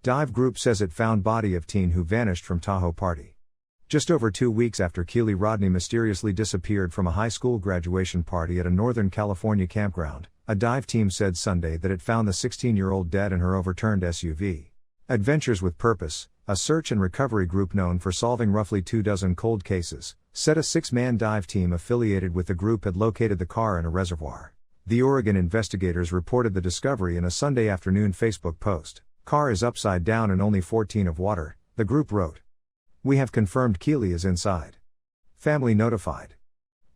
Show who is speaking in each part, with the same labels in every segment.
Speaker 1: Dive group says it found body of teen who vanished from Tahoe party. Just over 2 weeks after Keely Rodney mysteriously disappeared from a high school graduation party at a Northern California campground, a dive team said Sunday that it found the 16-year-old dead in her overturned SUV. Adventures with Purpose, a search and recovery group known for solving roughly 24 cold cases, said a 6-man dive team affiliated with the group had located the car in a reservoir. The Oregon investigators reported the discovery in a Sunday afternoon Facebook post. "Car is upside down and only 14 of water," the group wrote. "We have confirmed Keely is inside. Family notified.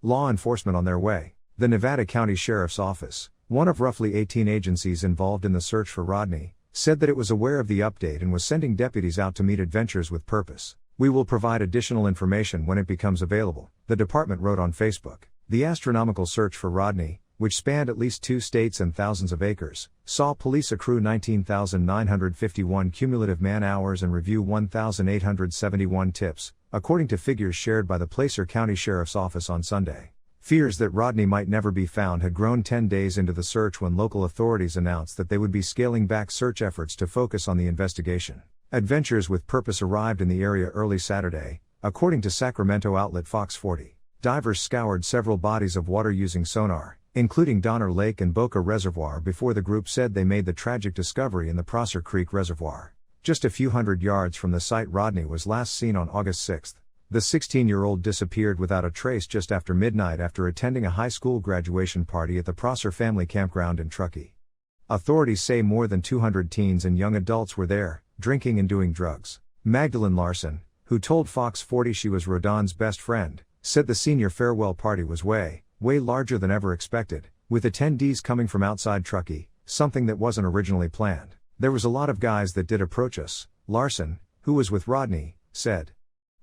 Speaker 1: Law enforcement on their way." The Nevada County Sheriff's Office, one of roughly 18 agencies involved in the search for Rodney, said that it was aware of the update and was sending deputies out to meet Adventures with Purpose. "We will provide additional information when it becomes available," the department wrote on Facebook. The astronomical search for Rodney, which spanned at least 2 states and thousands of acres, saw police accrue 19,951 cumulative man-hours and review 1,871 tips, according to figures shared by the Placer County Sheriff's Office on Sunday. Fears that Rodney might never be found had grown 10 days into the search when local authorities announced that they would be scaling back search efforts to focus on the investigation. Adventures with Purpose arrived in the area early Saturday, according to Sacramento outlet Fox 40. Divers scoured several bodies of water using sonar, including Donner Lake and Boca Reservoir, before the group said they made the tragic discovery in the Prosser Creek Reservoir. Just a few hundred yards from the site Rodney was last seen on August 6. The 16-year-old disappeared without a trace just after midnight after attending a high school graduation party at the Prosser family campground in Truckee. Authorities say more than 200 teens and young adults were there, drinking and doing drugs. Magdalene Larson, who told Fox 40 she was Rodon's best friend, said the senior farewell party was way larger than ever expected, with attendees coming from outside Truckee, something that wasn't originally planned. "There was a lot of guys that did approach us," Larson, who was with Rodney, said.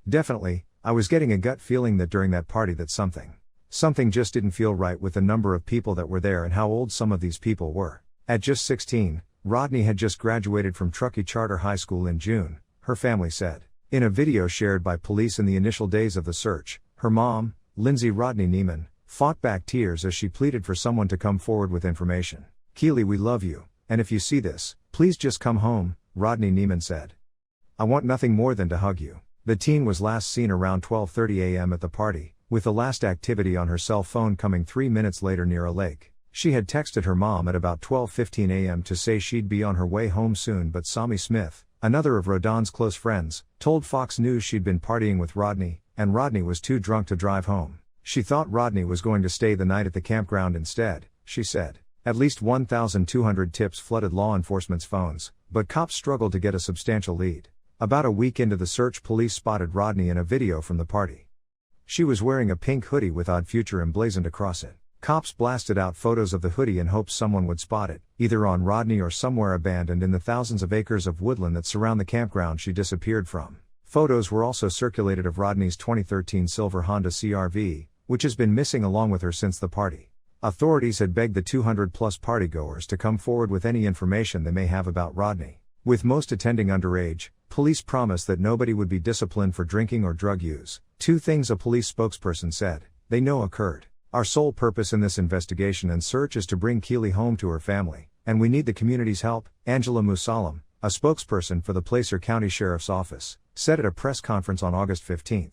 Speaker 1: "Definitely, I was getting a gut feeling that during that party that something just didn't feel right with the number of people that were there and how old some of these people were." At just 16, Rodney had just graduated from Truckee Charter High School in June, her family said. In a video shared by police in the initial days of the search, her mom, Lindsay Rodney Neiman, fought back tears as she pleaded for someone to come forward with information. "Keely, we love you, and if you see this, please just come home," Rodney Neiman said. "I want nothing more than to hug you." The teen was last seen around 12:30 a.m. at the party, with the last activity on her cell phone coming 3 minutes later near a lake. She had texted her mom at about 12:15 a.m. to say she'd be on her way home soon, but Sami Smith, another of Rodon's close friends, told Fox News she'd been partying with Rodney, and Rodney was too drunk to drive home. She thought Rodney was going to stay the night at the campground instead, she said. At least 1,200 tips flooded law enforcement's phones, but cops struggled to get a substantial lead. About a week into the search, police spotted Rodney in a video from the party. She was wearing a pink hoodie with "Odd Future" emblazoned across it. Cops blasted out photos of the hoodie in hopes someone would spot it, either on Rodney or somewhere abandoned in the thousands of acres of woodland that surround the campground she disappeared from. Photos were also circulated of Rodney's 2013 silver Honda CR-V, which has been missing along with her since the party. Authorities had begged the 200-plus partygoers to come forward with any information they may have about Rodney. With most attending underage, police promised that nobody would be disciplined for drinking or drug use. 2 things a police spokesperson said they know occurred. "Our sole purpose in this investigation and search is to bring Keely home to her family, and we need the community's help," Angela Musalam, a spokesperson for the Placer County Sheriff's Office, said at a press conference on August 15.